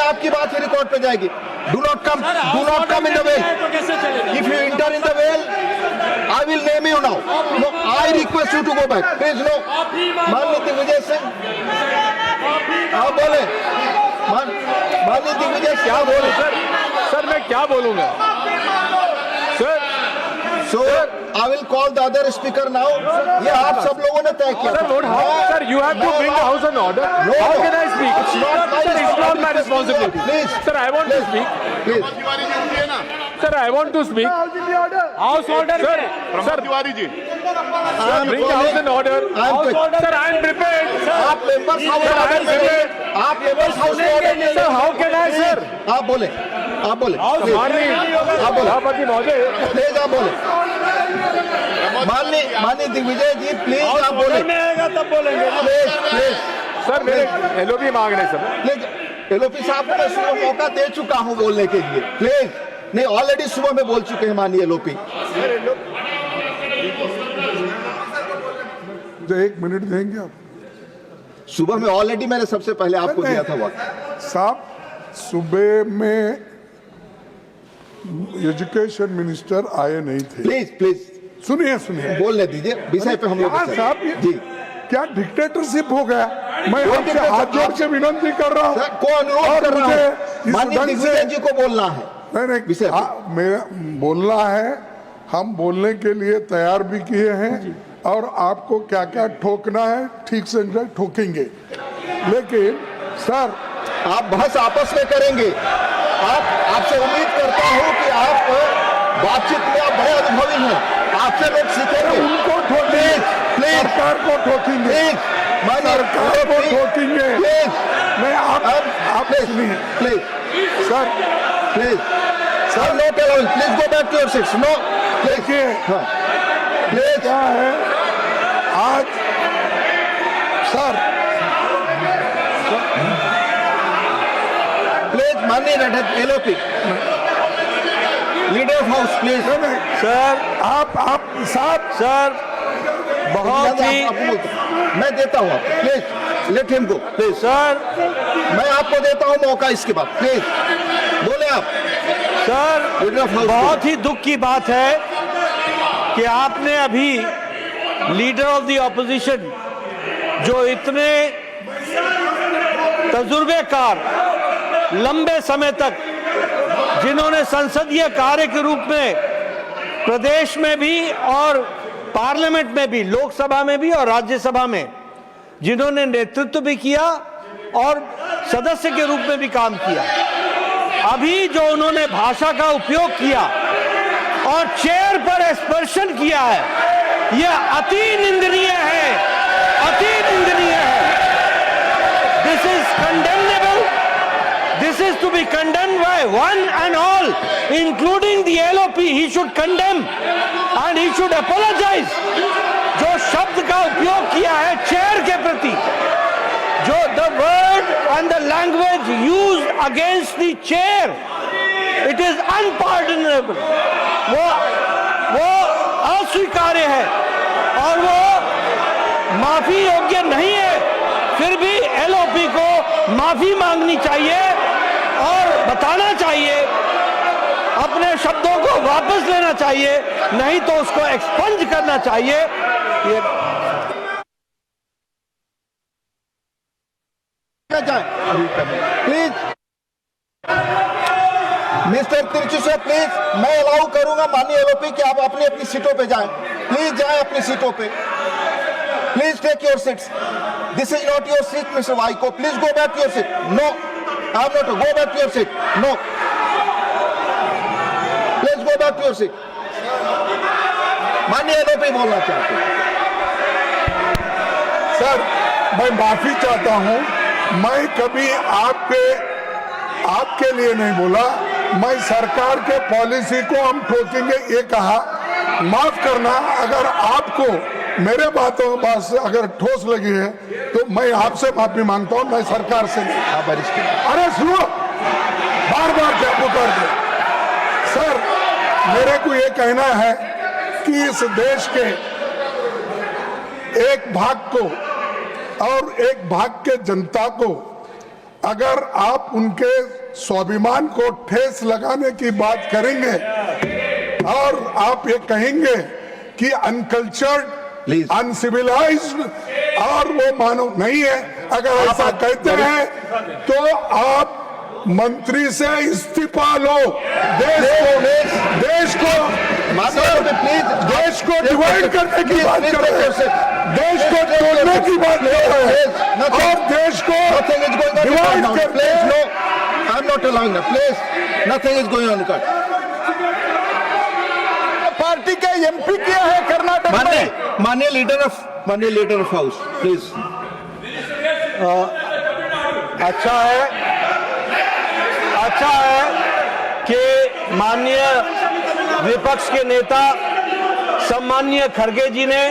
आपकी बात ही रिकॉर्ड पे जाएगी। Do not come in the well. If you enter in the well I will name you now. No, I request you to go back please. No, माननीय दिग्विजय सिंह आप बोले। माननीय दिग्विजय क्या बोले? सर मैं क्या बोलूंगा sir? So I will call the other speaker now. ये आप सब लोगों ने तय किया। Sir, you have to bring the house in order. How can I speak? It's not my responsibility. Please, sir, I want to speak. Please. Sir, I want to speak. House order. Sir, Tiwari ji, bring the house in order. Sir, I am prepared. आप members house order में आप members house order में Sir, how can I, sir? आप बोले। आप बोले। आप बोले। सभापति महोदय, प्लीज आप बोले। माननीय दिग्विजय जी प्लीज आप बोले। तब बोलेंगे। प्लीज सर मेरे एलओपी मांग रहे सर। प्लीज एलओपी साहब को मैं सुबह मौका दे चुका हूं बोलने के लिए। प्लीज नहीं, ऑलरेडी सुबह में बोल चुके हैं माननीय एलओपी। एक मिनट देंगे आप? सुबह में ऑलरेडी मैंने सबसे पहले आपको दिया था वक्त। साहब सुबह में एजुकेशन मिनिस्टर आए नहीं थे। प्लीज सुनिए बोलने दीजिए, विषय पे हम लोग साहब जी क्या डिक्टेटरशिप हो गया? मैं आपसे हाथ जोड़ के विनती कर रहा हूँ को अनुरोध कर रहा हूँ, माननीय दिग्विजय जी को बोलना है। नहीं विषय मेरा बोलना है, हम बोलने के लिए तैयार भी किए हैं और आपको क्या क्या ठोकना है ठीक से ठोकेंगे। लेकिन सर आप बहस आपस में करेंगे। आपसे उम्मीद करता हूं कि आप बातचीत में आप बड़े अनुभवी हैं, आपसे लोग सीखेंगे। उनको ठोकेंगे, सरकार को ठोकेंगे, सरकार को ठोकेंगे। मैं आप सुनिए please sir, sir no tolerance, please go back to your seats. No देखिए प्लीज क्या है आज सर, प्लीज माननीय LOP leader of house please. Sir आप साहब सर बहुत ही मैं देता हूँ आपको, please let him go please. Sir मैं आपको देता हूँ मौका इसके बाद, प्लीज बोले आप। सर लीडर ऑफ हाउस बहुत ही दुख की बात है कि आपने अभी लीडर ऑफ द ऑपोजिशन जो इतने तजुर्बेकार लंबे समय तक जिन्होंने संसदीय कार्य के रूप में प्रदेश में भी और पार्लियामेंट में भी, लोकसभा में भी और राज्यसभा में जिन्होंने नेतृत्व भी किया और सदस्य के रूप में भी काम किया, अभी जो उन्होंने भाषा का उपयोग किया और चेयर पर एक्सपर्शन किया है, यह अति निंदनीय है, अति निंदनीय है। This is condemnable, this is to be condemned by one and all, including the LOP. He should condemn and he should apologise. जो शब्द का उपयोग किया है चेयर के प्रति, जो the word and the language used against the chair, it is unpardonable. वो अस्वीकार्य है और वो माफी योग्य नहीं है। फिर भी एलओपी को माफी मांगनी चाहिए और बताना चाहिए, अपने शब्दों को वापस लेना चाहिए, नहीं तो उसको एक्सपंज करना चाहिए। ये प्लीज मिस्टर तिरचुसे प्लीज, मैं अलाउ करूंगा माननीय एलओपी कि आप अपनी अपनी सीटों पे जाएं। प्लीज जाएं अपनी सीटों पे। Please take your seats. This is not your seat mister Vaiko, please go back to your seat. No, I am not, go back to your seat. No, please go back to your seat. माननीय LOP बोलना चाहते हैं। Sir मैं माफी चाहता हूं, मैं कभी आपके लिए नहीं बोला, मैं सरकार के पॉलिसी को हम ठोकेंगे ये कहा। माफ करना, अगर आपको मेरे बातों से अगर ठोस लगी है तो मैं आपसे माफी मांगता हूं, मैं सरकार से नहीं। अरे सुनो, बार बार क्या पुकार दे। सर मेरे को ये कहना है कि इस देश के एक भाग को और एक भाग के जनता को अगर आप उनके स्वाभिमान को ठेस लगाने की बात करेंगे और आप ये कहेंगे कि अनकल्चर्ड, Please. अनसिविलाइज्ड और वो मानव नहीं है, अगर ऐसा कहते हैं तो आप मंत्री से इस्तीफा लो। देश को डिवाइड करने की बात कर रहे हैं, देश को तोड़ने की बात कर रहे हैं और देश को डिवाइड करते हैं। आई am not allowing that, please, nothing is going on. Party के एमपी किया है कर्नाटक में। माननीय लीडर ऑफ हाउस, प्लीज। अच्छा है कि माननीय विपक्ष के नेता सम्माननीय खड़गे जी ने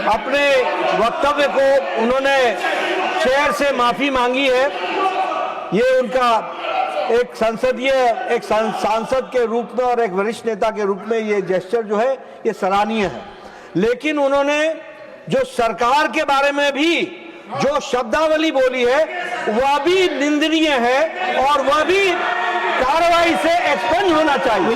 अपने वक्तव्य को उन्होंने चेयर से माफी मांगी है। ये उनका एक सांसद के रूप में और एक वरिष्ठ नेता के रूप में ये जेस्चर जो है ये सराहनीय है। लेकिन उन्होंने जो सरकार के बारे में भी जो शब्दावली बोली है वह भी निंदनीय है और वह भी कार्रवाई से एक्सपेंड होना चाहिए।